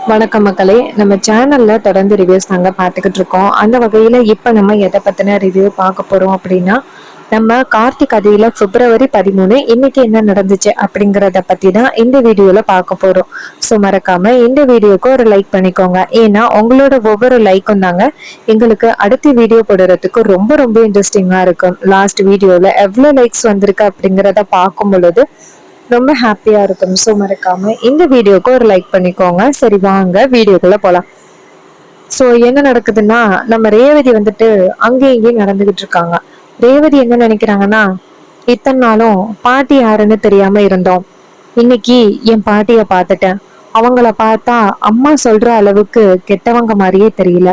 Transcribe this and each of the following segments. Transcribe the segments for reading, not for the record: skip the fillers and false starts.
வணக்கம் மக்களே. நம்ம சேனல்ல தொடர்ந்து ரிவ்யூஸ் நாங்க பார்த்துக்கிட்டு இருக்கோம். அந்த வகையில இப்ப நம்ம எதை பத்தின ரிவ்யூ பார்க்க போறோம் அப்படின்னா, நம்ம கார்த்திக் கதையில February 13 இன்னைக்கு என்ன நடந்துச்சு அப்படிங்கறத பத்தி தான் இந்த வீடியோல பார்க்க போறோம். ஸோ மறக்காம இந்த வீடியோக்கு ஒரு லைக் பண்ணிக்கோங்க. ஏன்னா உங்களோட ஒவ்வொரு லைக்கும் தாங்க எங்களுக்கு அடுத்த வீடியோ போடுறதுக்கு ரொம்ப ரொம்ப இன்ட்ரெஸ்டிங்கா இருக்கும். லாஸ்ட் வீடியோல எவ்வளவு லைக்ஸ் வந்திருக்கு அப்படிங்கறத பார்க்கும் பொழுது ரொம்ப ஹாப்பியா இருக்கும். ஸோ மறக்காம இந்த வீடியோக்கு ஒரு லைக் பண்ணிக்கோங்க. சரி, வாங்க வீடியோக்குள்ள போலாம். ஸோ என்ன நடக்குதுன்னா, நம்ம ரேவதி வந்துட்டு அங்கேயும் இங்கேயும் நடந்துகிட்டு இருக்காங்க. ரேவதி என்ன நினைக்கிறாங்கன்னா, இத்தனை நாளும் பாட்டி யாருன்னு தெரியாம இருந்தோம். இன்னைக்கு என் பாட்டிய பார்த்துட்டேன். அவங்கள பார்த்தா அம்மா சொல்ற அளவுக்கு கெட்டவங்க மாதிரியே தெரியல.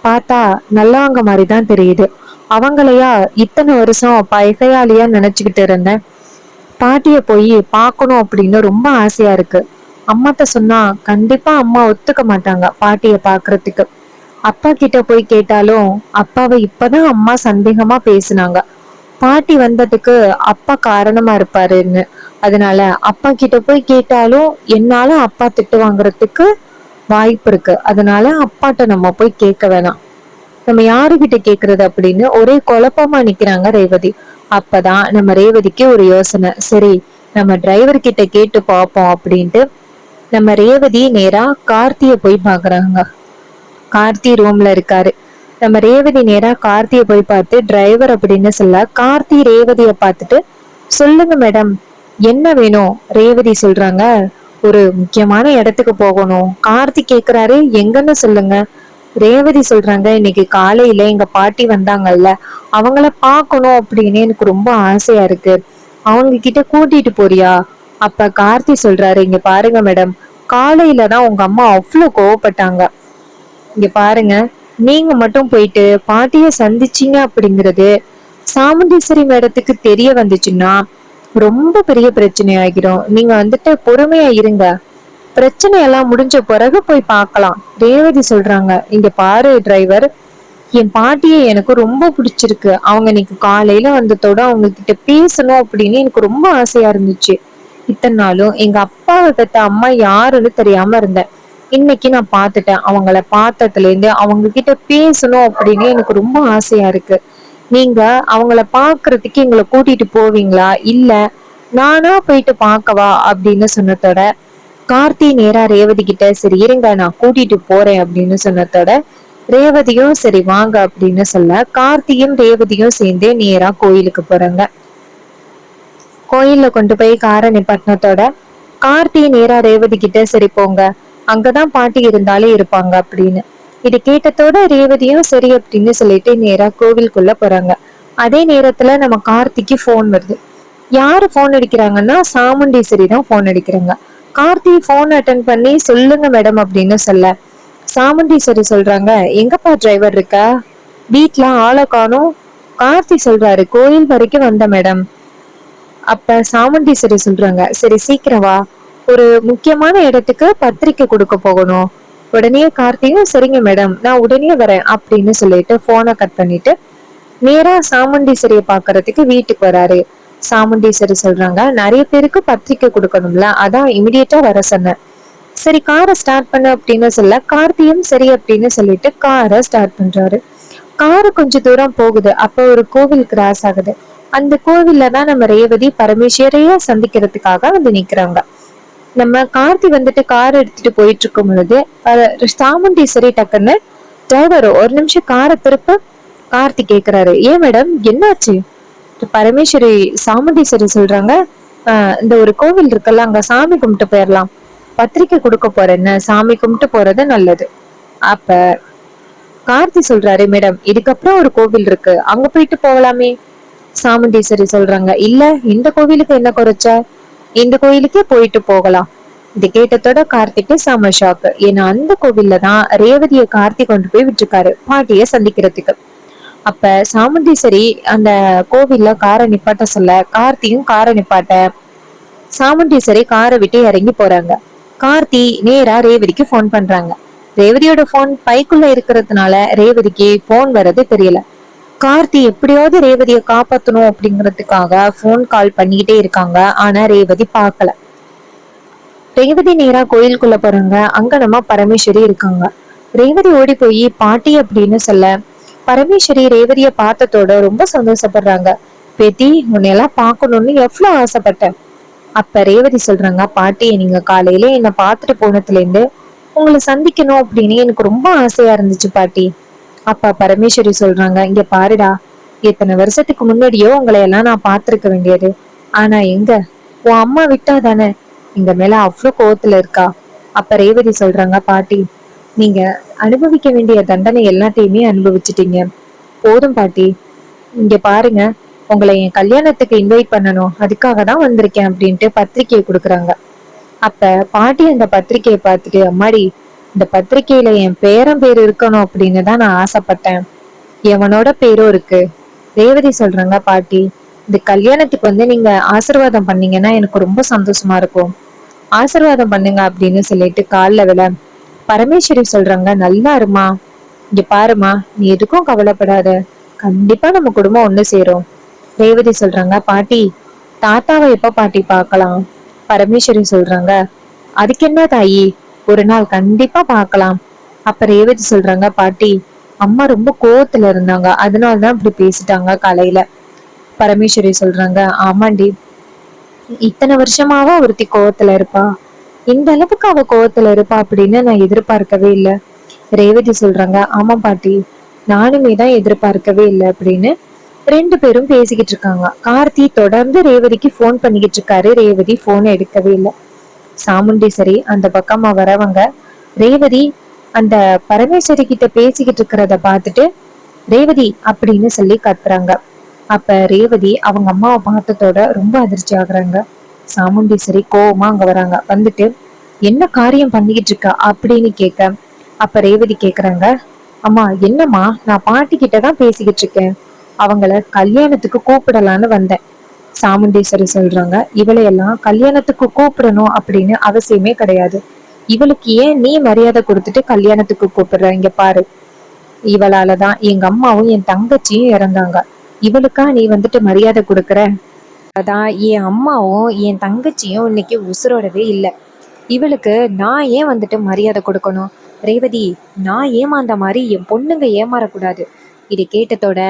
பார்த்தா நல்லவங்க மாதிரி தான் தெரியுது. அவங்களையா இத்தனை வருஷம் பகையாளியா நினைச்சுக்கிட்டு இருந்தேன். பாட்டிய போய் பார்க்கணும் அப்படின்னு ரொம்ப ஆசையா இருக்கு. அம்மாட்ட சொன்னா கண்டிப்பா அம்மா ஒத்துக்க மாட்டாங்க பாட்டிய பாக்குறதுக்கு. அப்பா கிட்ட போய் கேட்டாலும் அப்பாவை இப்பதான் அம்மா சந்தேகமா பேசுனாங்க. பாட்டி வந்ததுக்கு அப்பா காரணமா இருப்பாருன்னு. அதனால அப்பா கிட்ட போய் கேட்டாலும் என்னால அப்பா திட்டு வாங்குறதுக்கு வாய்ப்பு இருக்கு. அதனால அப்பாட்ட நம்ம போய் கேட்க வேணாம். நம்ம யாருகிட்ட கேக்குறது அப்படின்னு ஒரே குழப்பமா நிக்கிறாங்க ரேவதி. அப்பதான் நம்ம ரேவதிக்கு ஒரு யோசனை. சரி, நம்ம டிரைவர் கிட்ட கேட்டு பார்ப்போம் அப்படின்ட்டு நம்ம ரேவதி நேரா கார்த்திய போய் பாக்குறாங்க. கார்த்தி ரூம்ல இருக்காரு. நம்ம ரேவதி நேரா கார்த்திய போய் பார்த்து டிரைவர் அப்படின்னு சொல்ல, கார்த்தி ரேவதிய பார்த்துட்டு, சொல்லுங்க மேடம், என்ன வேணும்? ரேவதி சொல்றாங்க, ஒரு முக்கியமான இடத்துக்கு போகணும். கார்த்தி கேக்குறாரு, எங்கன்னு சொல்லுங்க. ரேவதி சொல்றாங்க, இன்னைக்கு காலையில எங்க பாட்டி வந்தாங்கல்ல, அவங்கள பார்க்கணும் அப்படின்னு எனக்கு ரொம்ப ஆசையா இருக்கு. அவங்க கிட்ட கூட்டிட்டு போறியா? அப்ப கார்த்தி சொல்றாரு, இங்க பாருங்க மேடம், காலையில தான் உங்க அம்மா அவ்வளவு கோவப்பட்டாங்க. இங்க பாருங்க, நீங்க மட்டும் போயிட்டு பாட்டிய சந்திச்சீங்க அப்படிங்கிறது சாமுண்டீஸ்வரி மேடத்துக்கு தெரிய வந்துச்சுன்னா ரொம்ப பெரிய பிரச்சனை ஆகிரும். நீங்க வந்துட்டு பொறுமையா இருங்க, பிரச்சனை எல்லாம் முடிஞ்ச பிறகு போய் பார்க்கலாம். ரேவதி சொல்றாங்க, இங்க பாரு டிரைவர், என் பாட்டியை எனக்கு ரொம்ப பிடிச்சிருக்கு. அவங்க இன்னைக்கு காலையில வந்ததோட அவங்க கிட்ட பேசணும் அப்படின்னு எனக்கு ரொம்ப ஆசையா இருந்துச்சு. இத்தனை நாளும் எங்க அப்பாவை பெத்த அம்மா யாருன்னு தெரியாம இருந்தேன். இன்னைக்கு நான் பார்த்துட்டேன். அவங்கள பார்த்ததுல இருந்து அவங்க கிட்ட பேசணும் அப்படின்னு எனக்கு ரொம்ப ஆசையா இருக்கு. நீங்க அவங்கள பாக்குறதுக்கு எங்களை கூட்டிட்டு போவீங்களா, இல்ல நானா போயிட்டு பார்க்கவா அப்படின்னு சொன்னதோட கார்த்தி நேரா ரேவதி கிட்ட, சரி இருங்க நான் கூட்டிட்டு போறேன் அப்படின்னு சொன்னதோட ரேவதியும் சரி வாங்க அப்படின்னு சொல்ல, கார்த்தியும் ரேவதியும் சேர்ந்து நேரா கோயிலுக்கு போறாங்க. கோயில்ல கொண்டு போய் காரை நிப்பாட்டினத்தோட கார்த்தி நேரா ரேவதி கிட்ட, சரி போங்க, அங்கதான் பாட்டி இருந்தாலே இருப்பாங்க அப்படின்னு. இது கேட்டதோட ரேவதியும் சரி அப்படின்னு சொல்லிட்டு நேரா கோவிலுக்குள்ள போறாங்க. அதே நேரத்துல நம்ம கார்த்திக்கு போன் வருது. யாரு போன் அடிக்கிறாங்கன்னா சாமுண்டீஸ்வரி தான் போன் அடிக்கிறாங்க. கார்த்தி போன் அட்டன் பண்ணி, சொல்லுங்க மேடம் அப்படின்னு சொல்ல, சாமுண்டீஸ்வரி சொல்றாங்க, எங்கப்பா டிரைவர் இருக்கா, வீட்டுல ஆளை காணோம். கார்த்தி சொல்றாரு, கோயில் வரைக்கும் வந்த மேடம். அப்ப சாமுண்டீஸ்வரி சொல்றாங்க, சரி சீக்கிரம் வா, ஒரு முக்கியமான இடத்துக்கு பத்திரிக்கை கொடுக்க போகணும். உடனே கார்த்தியும் சரிங்க மேடம் நான் உடனே வரேன் அப்படின்னு சொல்லிட்டு போனை கட் பண்ணிட்டு நேரா சாமுண்டீஸ்வரிய பாக்குறதுக்கு வீட்டுக்கு வராரு. சாமுண்டீஸ்வரி சொல்றாங்க, நிறைய பேருக்கு பத்திரிக்கை கொடுக்கணும்ல, அதான் இமிடியேட்டா வர சொன்னேன். சரி காரை ஸ்டார்ட் பண்ணு அப்படின்னு சொல்ல, கார்த்தியும் சரி அப்படின்னு சொல்லிட்டு காரை ஸ்டார்ட் பண்றாரு. காரு கொஞ்ச தூரம் போகுது. அப்ப ஒரு கோவில் கிராஸ் ஆகுது. அந்த கோவில்ல தான் நம்ம ரேவதி பரமேஸ்வரைய சந்திக்கிறதுக்காக வந்து நிக்கிறாங்க. நம்ம கார்த்தி வந்துட்டு கார் எடுத்துட்டு போயிட்டு இருக்கும் பொழுது சாமுண்டீஸ்வரி டக்குன்னு, டிரைவர் ஒரு நிமிஷம் காரை திருப்ப. கார்த்தி கேக்குறாரு, ஏன் மேடம் என்னாச்சு? பரமேஸ்வரி சாமுண்டீஸ்வரி சொல்றாங்க, இந்த ஒரு கோவில் இருக்குல்ல, அங்க சாமி கும்பிட்டு போயிடலாம். பத்திரிக்கை கொடுக்க போறேன்னு, சாமி கும்பிட்டு போறது நல்லது. அப்ப கார்த்தி சொல்றாரு, மேடம் இதுக்கப்புறம் ஒரு கோவில் இருக்கு, அங்க போயிட்டு போகலாமே. சாமுண்டீஸ்வரி சொல்றாங்க, இல்ல இந்த கோவிலுக்கு என்ன குறைச்ச, இந்த கோயிலுக்கே போயிட்டு போகலாம். இது கேட்டதோட கார்த்திக்கு செம ஷாக்கு. ஏன்னா அந்த கோவில்ல தான் ரேவதியை கார்த்தி கொண்டு போய் விட்டுருக்காரு பாட்டிய சந்திக்கிறதுக்கு. அப்ப சாமுண்டீஸ்வரி அந்த கோவில்ல காரை நிப்பாட்ட சொல்ல, கார்த்தியும் காரை நிப்பாட்ட சாமுண்டீஸ்வரி காரை விட்டு இறங்கி போறாங்க. கார்த்தி நேரா ரேவதிக்கு போன் பண்றாங்க. ரேவதியோட போன் பைக்குள்ள இருக்கிறதுனால ரேவதிக்கு போன் வர்றது தெரியல. கார்த்தி எப்படியாவது ரேவதியை காப்பாத்தணும் அப்படிங்கறதுக்காக போன் கால் பண்ணிக்கிட்டே இருக்காங்க. ஆனா ரேவதி பார்க்கல. ரேவதி நேரா கோயிலுக்குள்ள போறாங்க. அங்க நம்ம பரமேஸ்வரி இருக்காங்க. ரேவதி ஓடி போய் பாட்டி அப்படின்னு சொல்ல, பரமேஸ்வரி ரேவதிய பார்த்ததோட ரொம்ப சந்தோஷப்படுறாங்க. பேத்தி, உன்னையெல்லாம் பார்க்கணும்னு எவ்வளவு ஆசைப்பட்டேன். அப்ப ரேவதி சொல்றாங்க, பாட்டி நீங்க காலையில என்ன பார்த்துட்டு போனதுல இருந்து உங்களை சந்திக்கணும் அப்படின்னு எனக்கு ரொம்ப ஆசையா இருந்துச்சு பாட்டி. அப்பா பரமேஸ்வரி சொல்றாங்க, இங்க பாருடா, இத்தனை வருஷத்துக்கு முன்னாடியோ உங்களை எல்லாம் நான் பார்த்திருக்க வேண்டியது. ஆனா எங்க, உன் அம்மா விட்டா தானே எங்க மேல அவ்வளவு கோவத்துல இருக்கா. அப்ப ரேவதி சொல்றாங்க, பாட்டி நீங்க அனுபவிக்க வேண்டிய தண்டனை எல்லாத்தையுமே அனுபவிச்சிட்டீங்க, போதும் பாட்டி. இங்க பாருங்க, உங்களை என் கல்யாணத்துக்கு இன்வைட் பண்ணணும், அதுக்காக தான் வந்திருக்கேன் அப்படின்ட்டு பத்திரிக்கையை கொடுக்குறாங்க. அப்ப பாட்டி அந்த பத்திரிக்கையை பார்த்துட்டு, அம்மாடி இந்த பத்திரிக்கையில என் பேரன் பேர் இருக்கணும் அப்படின்னு தான் நான் ஆசைப்பட்டேன், எவனோட பேரும் இருக்கு. ரேவதி சொல்றாங்க, பாட்டி இந்த கல்யாணத்துக்கு வந்து நீங்க ஆசீர்வாதம் பண்ணீங்கன்னா எனக்கு ரொம்ப சந்தோஷமா இருக்கும், ஆசீர்வாதம் பண்ணுங்க அப்படின்னு சொல்லிட்டு கால்ல விழ, பரமேஸ்வரி சொல்றாங்க, நல்லா இருமா, இங்க பாருமா, நீ எதுக்கும் கவலைப்படாத, கண்டிப்பா நம்ம குடும்பம் ஒண்ணு சேரும். ரேவதி சொல்றாங்க, பாட்டி தாத்தாவை எப்ப பாட்டி பார்க்கலாம். பரமேஸ்வரி சொல்றாங்க, அதுக்கு என்ன தாயி, ஒரு நாள் கண்டிப்பா பார்க்கலாம். அப்ப ரேவதி சொல்றாங்க, பாட்டி அம்மா ரொம்ப கோவத்துல இருந்தாங்க, அதனாலதான் இப்படி பேசிட்டாங்க காலையில. பரமேஸ்வரி சொல்றாங்க, ஆமாண்டி, இத்தனை வருஷமாவா ஒருத்தி கோவத்துல இருப்பா, இந்த அளவுக்கு அவ கோவத்துல இருப்பா அப்படின்னு நான் எதிர்பார்க்கவே இல்லை. ரேவதி சொல்றாங்க, ஆமா பாட்டி, நானுமே தான் எதிர்பார்க்கவே இல்லை அப்படின்னு ரெண்டு பேரும் பேசிக்கிட்டு இருக்காங்க. கார்த்தி தொடர்ந்து ரேவதிக்கு போன் பண்ணிக்கிட்டு இருக்காரு. ரேவதி போன் எடுக்கவே இல்லை. சாமுண்டீஸ்வரி அந்த பக்கமா வரவங்க ரேவதி அந்த பரமேஸ்வரி கிட்ட பேசிக்கிட்டு இருக்கிறத பார்த்துட்டு ரேவதி அப்படின்னு சொல்லி கத்துறாங்க. அப்ப ரேவதி அவங்க அம்மாவை பார்த்ததோட ரொம்ப அதிர்ச்சி ஆகுறாங்க. சாமுண்டீஸ்வரி கோவமா அங்க வராங்க. வந்துட்டு என்ன காரியம் பண்ணிக்கிட்டு இருக்கா அப்படின்னு கேட்க, அப்ப ரேவதி கேக்குறாங்க, அம்மா என்னம்மா, நான் பாட்டி கிட்டதான் பேசிக்கிட்டு இருக்கேன், அவங்கள கல்யாணத்துக்கு கூப்பிடலான்னு வந்தேன். சாமுண்டீஸ்வரி சொல்றாங்க, இவளையெல்லாம் கல்யாணத்துக்கு கூப்பிடணும் அப்படின்னு அவசியமே கிடையாது, இவளுக்கு ஏன் நீ மரியாதை கொடுத்துட்டு கல்யாணத்துக்கு கூப்பிடுற, இங்க பாரு, இவளாலதான் எங்க அம்மாவும் என் தங்கச்சியும் இறந்தாங்க, இவளுக்கா நீ வந்துட்டு மரியாதை கொடுக்கற. அதான் என் அம்மாவும் என் தங்கச்சியும் இன்னைக்கு உசுரோடவே இல்லை, இவளுக்கு நான் ஏன் வந்துட்டு மரியாதை கொடுக்கணும். ரேவதி, நான் ஏமாந்த மாதிரி என் பொண்ணுங்க ஏமாறக்கூடாது. இதை கேட்டதோட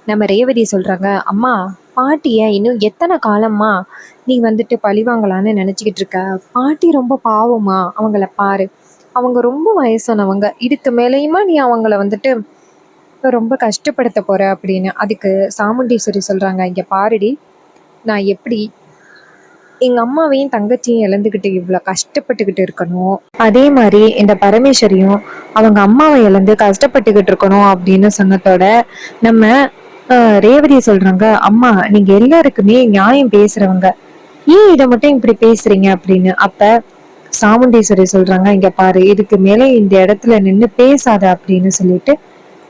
நம்ம ரேவதி சொல்றாங்க, அம்மா பாட்டிய இன்னும் எத்தனை காலம்மா நீ வந்துட்டு பழிவாங்கலான்னு நினைச்சுக்கிட்டு இருக்க, பாட்டி ரொம்ப பாவமா, அவங்கள பாரு, அவங்க ரொம்ப வயசானவங்க, இதுக்கு மேலேயுமா நீ அவங்கள வந்துட்டு ரொம்ப கஷ்டப்படுத்த போற அப்படின்னு. அதுக்கு சாமுண்டீஸ்வரி சொல்றாங்க, இங்க பாருடி, நான் எப்படி எங்க அம்மாவையும் தங்கச்சியும் இழந்துகிட்டு இவ்வளவு கஷ்டப்பட்டுக்கிட்டு இருக்கணும், அதே மாதிரி இந்த பரமேஸ்வரியும் அவங்க அம்மாவை இழந்து கஷ்டப்பட்டுக்கிட்டு இருக்கணும் அப்படின்னு சொன்னதோட நம்ம ரேவதி சொல்றாங்க, அம்மா நீங்க எல்லாருக்குமே நியாயம் பேசுறவங்க, ஏன் இதை மட்டும் இப்படி பேசுறீங்க அப்படின்னு. அப்ப சாமுண்டீஸ்வரி சொல்றாங்க, இங்க பாரு, இதுக்கு மேல இந்த இடத்துல நின்னு பேசாத அப்படின்னு சொல்லிட்டு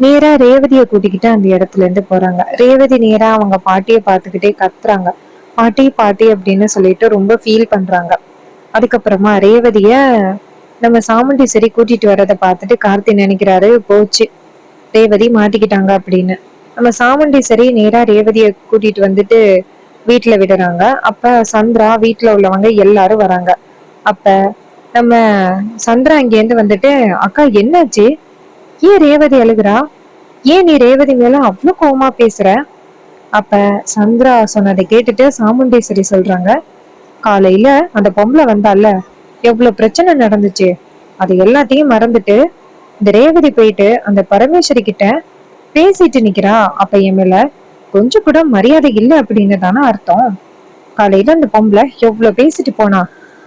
நேரா ரேவதியை கூட்டிக்கிட்டு அந்த இடத்துல இருந்து போறாங்க. ரேவதி நேரா அவங்க பாட்டியை பார்த்துக்கிட்டே கத்துறாங்க, பாட்டி பாட்டி அப்படின்னு சொல்லிட்டு ரொம்ப ஃபீல் பண்றாங்க. அதுக்கப்புறமா ரேவதிய நம்ம சாமுண்டீஸ்வரி கூட்டிட்டு வர்றதை பார்த்துட்டு கார்த்தி நினைக்கிறாரு, போச்சு ரேவதி மாட்டிக்கிட்டாங்க அப்படின்னு. நம்ம சாமுண்டீஸ்வரி நேரா ரேவதிய கூட்டிட்டு வந்துட்டு வீட்டுல விடுறாங்க. அப்ப சந்திரா வீட்டுல உள்ளவங்க எல்லாரும் வராங்க. அப்ப நம்ம சந்திரா இங்கேருந்து வந்துட்டு, அக்கா என்னாச்சு, ஏன் ரேவதி அழுகுறா, ஏன் நீ ரேவதி மேல அவ்வளவு கோவமா பேசுற. அப்ப சந்திரா சொன்னதை கேட்டுட்டு சாமுண்டீஸ்வரி சொல்றாங்க, காலையில அந்த பொம்பளை வந்தால, எவ்வளவு பிரச்சனை நடந்துச்சு, அது எல்லாத்தையும் மறந்துட்டு இந்த ரேவதி போயிட்டு அந்த பரமேஸ்வரி கிட்ட பேசிட்டு நிக்கிறா, அப்ப என் மேல கொஞ்சம் கூட மரியாதை இல்லை அப்படின்னு தானே அர்த்தம். காலையில அந்த பொம்பளை எவ்வளவு பேசிட்டு போனா,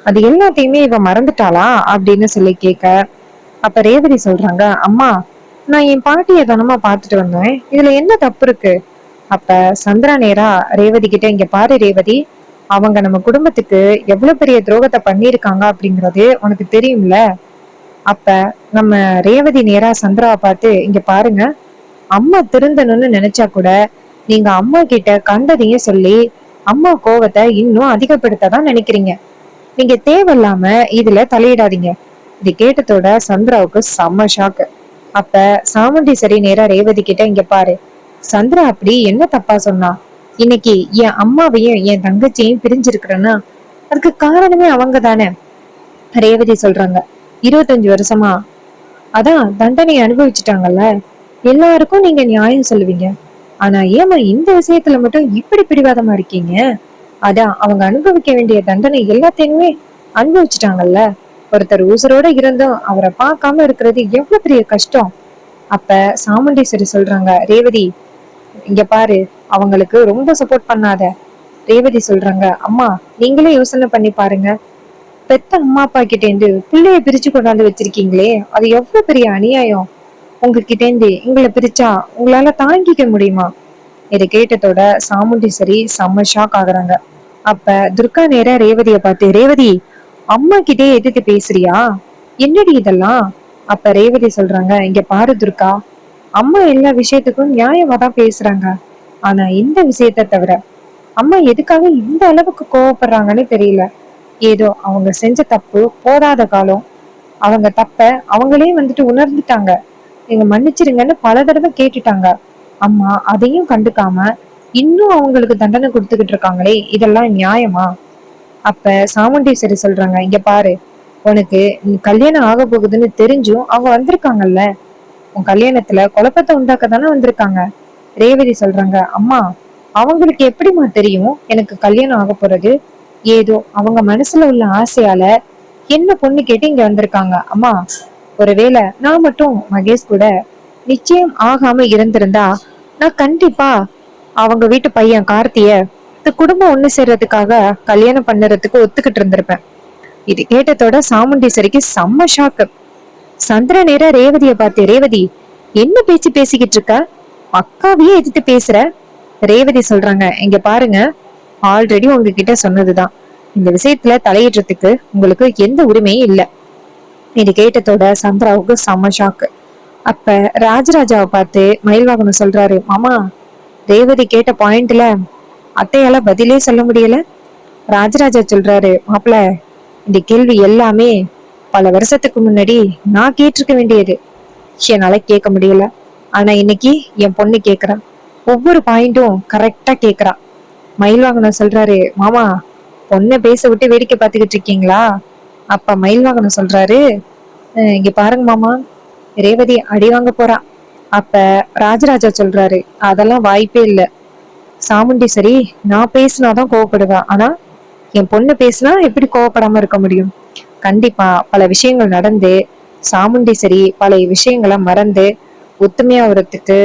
அது எல்லாத்தையுமே இவ மறந்துட்டாளா அப்படின்னு சொல்லி கேட்க, அப்ப ரேவதி சொல்றாங்க, அம்மா நான் என் பாட்டியை தானமா பாத்துட்டு வந்தேன், இதுல என்ன தப்பு இருக்கு. அப்ப சந்திரா நேரா ரேவதி கிட்ட, இங்க பாரு ரேவதி, அவங்க நம்ம குடும்பத்துக்கு எவ்வளவு பெரிய துரோகத்தை பண்ணிருக்காங்க அப்படிங்கறது உனக்கு தெரியும்ல. அப்ப நம்ம ரேவதி நேரா சந்திராவை பார்த்து, இங்க பாருங்க, அம்மா திருந்தணும்னு நினைச்சா கூட நீங்க அம்மா கிட்ட கண்டதையும் சொல்லி அம்மா கோவத்தை இன்னும் அதிகப்படுத்ததான் நினைக்கிறீங்க, நீங்க தேவையில்லாம இதுல தலையிடாதீங்க. இது கேட்டதோட சந்திராவுக்கு செம்ம ஷாக்கு. அப்ப சாமுண்டீஸ்வரி நேரா ரேவதி கிட்ட, இங்க பாரு, சந்திரா அப்படி என்ன தப்பா சொன்னா, இன்னைக்கு என் அம்மாவையும் என் தங்கச்சியையும் பிரிஞ்சிருக்கிறேன்னா அதுக்கு காரணமே அவங்க தானே. ரேவதி சொல்றாங்க, 25 வருஷமா அதான் தண்டனை அனுபவிச்சுட்டாங்கல்ல, எல்லாருக்கும் நீங்க நியாயம் சொல்லுவீங்க. ஆனா ஏமா இந்த விஷயத்துல மட்டும் இப்படி பிடிவாதமா இருக்கீங்க? அதான் அவங்க அனுபவிக்க வேண்டிய தண்டனை எல்லாத்தையுமே அனுபவிச்சுட்டாங்கல்ல. ஒருத்தர் உசுரோட இருந்தும் அவரை பார்க்காம இருக்கிறது எவ்வளவு பெரிய கஷ்டம். அப்ப சாமுண்டீஸ்வரி சொல்றாங்க, ரேவதி இங்க பாரு, அவங்களுக்கு ரொம்ப சப்போர்ட் பண்ணாத. ரேவதி சொல்றாங்க, அம்மா நீங்களே யோசனை பண்ணி பாருங்க. பெத்த அம்மா அப்பா கிட்ட இருந்து பிள்ளைய பிரிச்சு கொண்டாந்து வச்சிருக்கீங்களே, அது எவ்வளவு பெரிய அநியாயம். உங்ககிட்ட இருந்து எங்களை பிரிச்சா உங்களால தாங்கிக்க முடியுமா? இதை கேட்டதோட சாமுண்டீஸ்வரி செம்ம ஷாக் ஆகுறாங்க. அப்ப துர்கா நேரா ரேவதிய பார்த்து, ரேவதி அம்மா கிட்டே எதிர்த்து பேசுறியா? என்னடி இதெல்லாம்? அப்ப ரேவதி சொல்றாங்க, இங்க பாரு துர்கா, அம்மா எல்லா விஷயத்துக்கும் நியாயமா தான் பேசுறாங்க. ஆனா இந்த விஷயத்த தவிர அம்மா எதுக்காக இந்த அளவுக்கு கோவப்படுறாங்கன்னு தெரியல. ஏதோ அவங்க செஞ்ச தப்பு போதாத காலம், அவங்க தப்ப அவங்களே வந்துட்டு உணர்ந்துட்டாங்க. நீங்க மன்னிச்சிருங்கன்னு பல தடவை கேட்டுட்டாங்க. அம்மா அதையும் கண்டுக்காம இன்னும் அவங்களுக்கு தண்டனை கொடுத்துக்கிட்டு இருக்காங்களே, இதெல்லாம் நியாயமா? அப்ப சாமுண்டீஸ்வரி சொல்றாங்க, இங்க பாரு, உனக்கு கல்யாணம் ஆக போகுதுன்னு தெரிஞ்சும் அவங்க வந்திருக்காங்கல்ல, உன் கல்யாணத்துல குழப்பத்தை உண்டாக்க தானே வந்திருக்காங்க. ரேவதி சொல்றாங்க, அம்மா அவங்களுக்கு எப்படிம்மா தெரியும் எனக்கு கல்யாணம் ஆக போறது? ஏதோ அவங்க மனசுல உள்ள ஆசையால என்ன பொண்ணு கேட்டு இங்க வந்திருக்காங்க. அம்மா ஒருவேளை நான் மட்டும் மகேஷ் கூட நிச்சயம் ஆகாம இருந்திருந்தா நான் கண்டிப்பா அவங்க வீட்டு பையன் கார்த்திய இந்த குடும்பம் ஒண்ணு சேர்றதுக்காக கல்யாணம் பண்ணுறதுக்கு ஒத்துக்கிட்டு இருந்திருப்பேன். இது கேட்டதோட சாமுண்டீஸ்வரிக்கு செம்ம ஷாக்கு. சந்திர நேர ரேவதிய பார்த்து, ரேவதி என்ன பேச்சு பேசிக்கிட்டு இருக்க? அக்காவையே எதிர்த்து பேசுற? ரேவதி சொல்றாங்க, இங்க பாருங்க, ஆல்ரெடி உங்ககிட்ட சொன்னதுதான், இந்த விஷயத்துல தலையிடுறதுக்கு உங்களுக்கு எந்த உரிமையும் இல்ல. இது கேட்டதோட சந்திராவுக்கு செம்ம ஷாக்கு. அப்ப ராஜராஜாவை பார்த்து மயில்வாகனம் சொல்றாரு, மாமா ரேவதி கேட்ட பாயிண்ட்ல அத்தையால பதிலே சொல்ல முடியல. ராஜராஜா சொல்றாரு, மாப்பிள இந்த கேள்வி எல்லாமே பல வருஷத்துக்கு முன்னாடி நான் கேட்டிருக்க வேண்டியது, என்னால கேட்க முடியல. ஆனா இன்னைக்கு என் பொண்ணு கேக்குறா, ஒவ்வொரு பாயிண்டும் கரெக்டா கேக்குறா. மயில்வாகனம் சொல்றாரு, மாமா பொண்ணை பேச விட்டு வேடிக்கை பார்த்துக்கிட்டு இருக்கீங்களா? அப்ப மயில்வாகனம் சொல்றாரு, இங்க பாருங்க மாமா, ரேவதி அடி வாங்க போறா." அப்ப ராஜராஜா சொல்றாரு, அதெல்லாம் வாய்ப்பே இல்ல. சாமுண்டீஸ்வரி நான் பேசினாதான் கோவப்படுவா, ஆனா என் பொண்ணு பேசினா எப்படி கோவப்படாம இருக்க முடியும்? கண்டிப்பா பல விஷயங்கள் நடந்து சாமுண்டீஸ்வரி பல விஷயங்களை மறந்து ஒத்துமையா வரத்துக்கு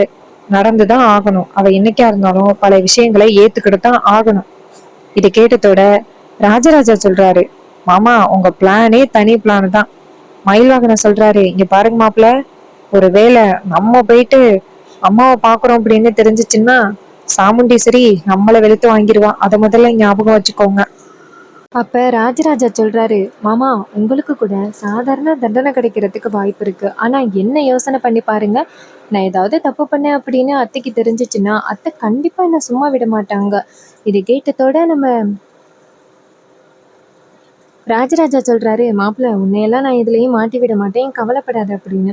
நடந்துதான் ஆகணும். அவ என்னைக்கா இருந்தாலும் பல விஷயங்களை ஏத்துக்கிட்டு தான் ஆகணும். இதை கேட்டதோட ராஜராஜா சொல்றாரு, மாமா உங்க பிளானே தனி பிளான் தான். மயில்வாகனம் சொல்றாரு, இங்க பாருங்க மாப்பிள்ள, ஒருவேளை நம்ம போயிட்டு அம்மாவை பாக்குறோம் அப்படின்னு தெரிஞ்சிச்சுன்னா சாமுண்டீஸ்வரி நம்மள வெளுத்து வாங்கிடுவா, அதை முதல்ல ஞாபகம் வச்சுக்கோங்க. அப்ப ராஜராஜா சொல்றாரு, மாமா உங்களுக்கு கூட சாதாரண தண்டனை கிடைக்கிறதுக்கு வாய்ப்பு இருக்கு. ஆனா என்ன யோசனை பண்ணி பாருங்க, நான் ஏதாவது தப்பு பண்ணேன் அப்படின்னு அத்தைக்கு தெரிஞ்சிச்சுன்னா அத்தை கண்டிப்பா என்ன சும்மா விட மாட்டாங்க. இது கேட்டதோட நம்ம ராஜராஜா சொல்றாரு, மாப்பிள்ள உன்னையெல்லாம் நான் இதுலயும் மாட்டி விட மாட்டேன், கவலைப்படாத அப்படின்னு.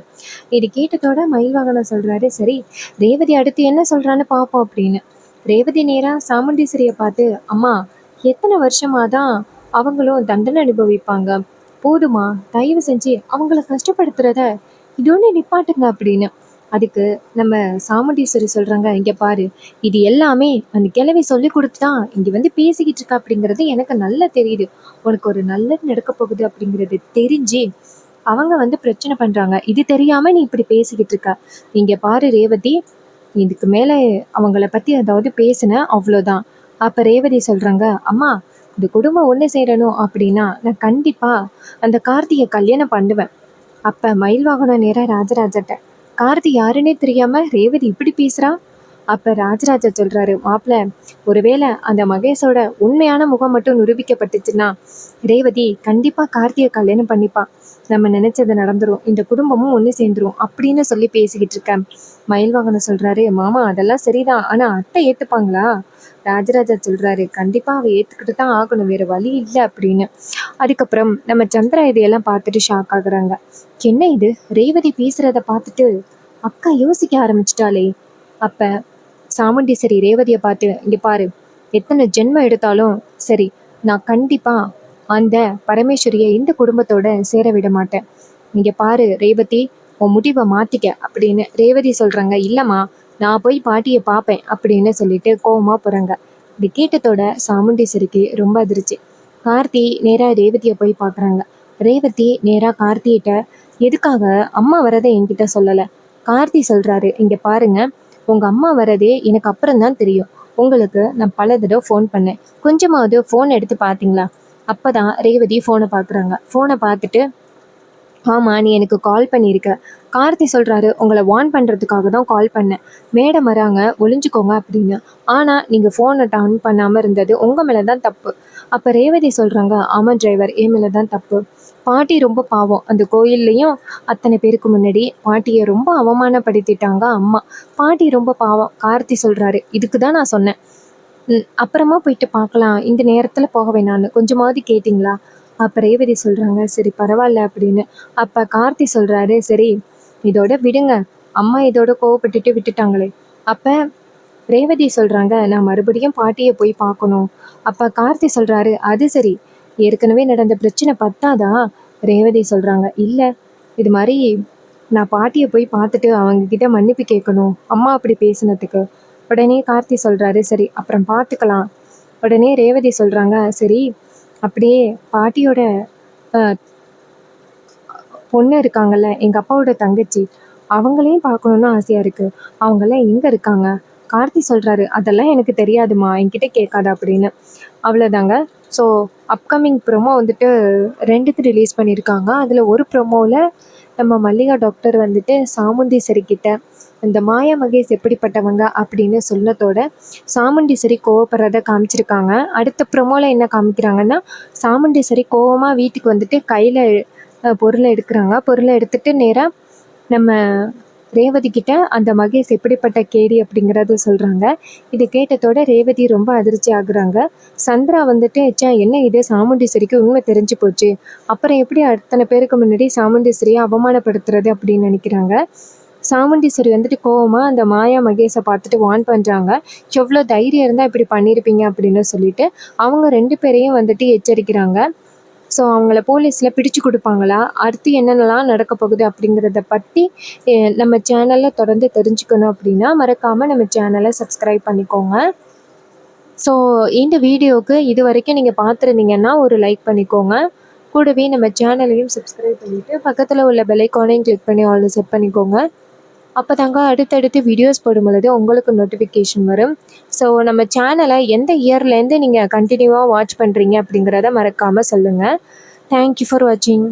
இது கேட்டதோட மயில்வாகனம் சொல்றாரு, சரி ரேவதி அடுத்து என்ன சொல்றான்னு பாப்போம் அப்படின்னு. ரேவதி நேரா சாமுண்டீஸ்வரிய பார்த்து, அம்மா எத்தனை வருஷமாதான் அவங்களும் தண்டனை அனுபவிப்பாங்க, போதுமா, தயவு செஞ்சு அவங்கள கஷ்டப்படுத்துறத இதோன்னு நிப்பாட்டுங்க அப்படின்னு. அதுக்கு நம்ம சாமுண்டீஸ்வரி சொல்றாங்க, இங்க பாரு, இது எல்லாமே அந்த கிழவி சொல்லி கொடுத்துதான் இங்க வந்து பேசிக்கிட்டு இருக்கா அப்படிங்கிறது எனக்கு நல்லா தெரியுது. உனக்கு ஒரு நல்லது நடக்க போகுது அப்படிங்கிறது தெரிஞ்சு அவங்க வந்து பிரச்சனை பண்றாங்க, இது தெரியாம நீ இப்படி பேசிக்கிட்டு இருக்க. இங்க பாரு ரேவதி, இதுக்கு மேல அவங்கள பத்தி ஏதாவது பேசுன அவ்வளோதான். அப்ப ரேவதி சொல்றாங்க, அம்மா இந்த குடும்பம் ஒண்ணு சேரணும் அப்படின்னா நான் கண்டிப்பா அந்த கார்த்திகை கல்யாணம் பண்ணுவேன். அப்ப மயில்வாகனம் நேரா ராஜராஜட்ட, கார்த்தி யாருன்னே தெரியாம ரேவதி இப்படி பேசுறா? அப்ப ராஜராஜா சொல்றாரு, மாப்பிள்ள ஒருவேளை அந்த மகேஷோட உண்மையான முகம் மட்டும் நிரூபிக்கப்பட்டுச்சுன்னா ரேவதி கண்டிப்பா கார்த்தியை கல்யாணம் பண்ணிப்பா, நம்ம நினைச்சது நடந்துரும், இந்த குடும்பமும் ஒண்ணு சேர்ந்துரும் அப்படின்னு சொல்லி பேசிக்கிட்டு இருக்கேன். மயில்வாகனம் சொல்றாரு, மாமா அதெல்லாம் சரிதான், ஆனா அத்தை ஏத்துப்பாங்களா? ராஜராஜா சொல்றாரு, கண்டிப்பா அவ ஏத்துக்கிட்டு தான் ஆகணும், வேற வழி இல்லை அப்படின்னு. அதுக்கப்புறம் நம்ம சந்திரா இதையெல்லாம் பார்த்துட்டு ஷாக் ஆகுறாங்க. என்ன இது, ரேவதி பேசுறத பார்த்துட்டு அக்கா யோசிக்க ஆரம்பிச்சிட்டாளே. அப்ப சாமுண்டீஸ்வரி ரேவதியை பார்த்து, இங்க பாரு, எத்தனை ஜென்மம் எடுத்தாலும் சரி, நான் கண்டிப்பா அந்த பரமேஸ்வரியை இந்த குடும்பத்தோட சேர விட மாட்டேன். இங்க பாரு ரேவதி, உன் முடிவை மாத்திக்க அப்படின்னு ரேவதி சொல்றாங்க. இல்லம்மா, நான் போய் பாட்டியை பார்ப்பேன் அப்படின்னு சொல்லிட்டு கோவமா போறாங்க. இது கேட்டதோட சாமுண்டீஸ்வரிக்கு ரொம்ப அதிர்ச்சி. கார்த்தி நேரா ரேவதியை போய் பார்க்குறாங்க. ரேவதி நேரா கார்த்திகிட்ட, எதுக்காக அம்மா வரதை என்கிட்ட சொல்லலை? கார்த்தி சொல்றாரு, இங்க பாருங்க, உங்க அம்மா வரதே எனக்கு அப்புறம் தான் தெரியும். உங்களுக்கு நான் பல தடவை ஃபோன் பண்ணேன், கொஞ்சமாவது ஃபோன் எடுத்து பார்த்தீங்களா? அப்பதான் ரேவதி ஃபோனை பார்க்குறாங்க. ஃபோனை பார்த்துட்டு, ஆமா, நீ எனக்கு கால் பண்ணியிருக்க. கார்த்தி சொல்றாரு, உங்களை வார்ன் பண்றதுக்காக தான் கால் பண்ணேன். மேடம் வராங்க, ஒளிஞ்சுக்கோங்க அப்படின்னு. ஆனா நீங்க ஃபோனை ஆன் பண்ணாம இருந்தது உங்க மேல தான் தப்பு. அப்ப ரேவதி சொல்றாங்க, ஆமா டிரைவர், என் மேல தான் தப்பு. பாட்டி ரொம்ப பாவம். அந்த கோயில்லையும் அத்தனை பேருக்கு முன்னாடி பாட்டியை ரொம்ப அவமானப்படுத்திட்டாங்க அம்மா. பாட்டி ரொம்ப பாவம். கார்த்தி சொல்றாரு, இதுக்கு தான் நான் சொன்னேன், அப்புறமா போயிட்டு பார்க்கலாம், இந்த நேரத்துல போக வேணான்னு. கொஞ்சமாவது கேட்டிங்களா? அப்ப ரேவதி சொல்றாங்க, சரி பரவாயில்ல அப்படின்னு. அப்ப கார்த்தி சொல்றாரு, சரி இதோட விடுங்க, அம்மா இதோட கோவப்பட்டுட்டு விட்டுட்டாங்களே. அப்ப ரேவதி சொல்றாங்க, நான் மறுபடியும் பாட்டியை போய் பார்க்கணும். அப்ப கார்த்தி சொல்றாரு, அது சரி, ஏற்கனவே நடந்த பிரச்சனை பத்தாதா? ரேவதி சொல்றாங்க, இல்ல, இது மாதிரி நான் பாட்டியை போய் பார்த்துட்டு அவங்க கிட்ட மன்னிப்பு கேட்கணும் அம்மா அப்படி பேசினதுக்கு. உடனே கார்த்தி சொல்றாரு, சரி அப்புறம் பார்த்துக்கலாம். உடனே ரேவதி சொல்றாங்க, சரி அப்படியே பாட்டியோட பொண்ணு இருக்காங்கல்ல, எங்க அப்பாவோட தங்கச்சி, அவங்களையும் பார்க்கணுன்னு ஆசையா இருக்கு. அவங்கெல்லாம் எங்க இருக்காங்க? கார்த்தி சொல்றாரு, அதெல்லாம் எனக்கு தெரியாதுமா, என்கிட்ட கேட்காத அப்படின்னு. அவ்வளோதாங்க. ஸோ அப்கமிங் ப்ரோமோ வந்துட்டு 2 ரிலீஸ் பண்ணியிருக்காங்க. அதில் ஒரு ப்ரோமோவில் நம்ம மல்லிகா டாக்டர் வந்துட்டு சாமுண்டீஸ்வரி கிட்ட இந்த மாயா மகேஷ் எப்படிப்பட்டவங்க அப்படின்னு சொன்னதோட சாமுண்டீஸ்வரி கோவப்படுறத காமிச்சிருக்காங்க. அடுத்த ப்ரோமோவில் என்ன காமிக்கிறாங்கன்னா, சாமுண்டீஸ்வரி கோவமாக வீட்டுக்கு வந்துட்டு கையில் பொருளை எடுக்கிறாங்க. பொருளை எடுத்துட்டு நேராக நம்ம ரேவதி கிட்ட அந்த மகேஷ் எப்படிப்பட்ட கேடி அப்படிங்கிறத சொல்கிறாங்க. இது கேட்டதோட ரேவதி ரொம்ப அதிர்ச்சி ஆகுறாங்க. சந்திரா வந்துட்டு, ச்சே என்ன இது, சாமுண்டீஸ்வரிக்கு உண்மை தெரிஞ்சு போச்சு, அப்புறம் எப்படி அத்தனை பேருக்கு முன்னாடி சாமுண்டீஸ்வரியை அவமானப்படுத்துறது அப்படின்னு நினைக்கிறாங்க. சாமுண்டீஸ்வரி வந்துட்டு கோவமாக அந்த மாயா மகேஷை பார்த்துட்டு வார்ன் பண்ணுறாங்க. எவ்வளோ தைரியம் இருந்தால் இப்படி பண்ணியிருப்பீங்க அப்படின்னு சொல்லிட்டு அவங்க 2 பேரையும் வந்துட்டு எச்சரிக்கிறாங்க. ஸோ அவங்கள போலீஸில் பிடிச்சு கொடுப்பாங்களா, அடுத்து என்னென்னலாம் நடக்க போகுது அப்படிங்கிறத பற்றி நம்ம சேனலில் தொடர்ந்து தெரிஞ்சுக்கணும் அப்படின்னா மறக்காமல் நம்ம சேனலை சப்ஸ்கிரைப் பண்ணிக்கோங்க. ஸோ இந்த வீடியோவுக்கு இது வரைக்கும் நீங்கள் பார்த்துருந்தீங்கன்னா ஒரு லைக் பண்ணிக்கோங்க. கூடவே நம்ம சேனலையும் சப்ஸ்கிரைப் பண்ணிவிட்டு பக்கத்தில் உள்ள பெல் ஐக்கானையும் கிளிக் பண்ணி ஆல் செட் பண்ணிக்கோங்க. அப்போ தாங்க அடுத்தடுத்து வீடியோஸ் போடும் பொழுது உங்களுக்கு நோட்டிஃபிகேஷன் வரும். ஸோ நம்ம சேனலை எந்த இயர்லேருந்து நீங்கள் கண்டினியூவாக வாட்ச் பண்ணுறீங்க அப்படிங்கிறத மறக்காமல் சொல்லுங்கள். தேங்க்யூ ஃபார் வாட்சிங்.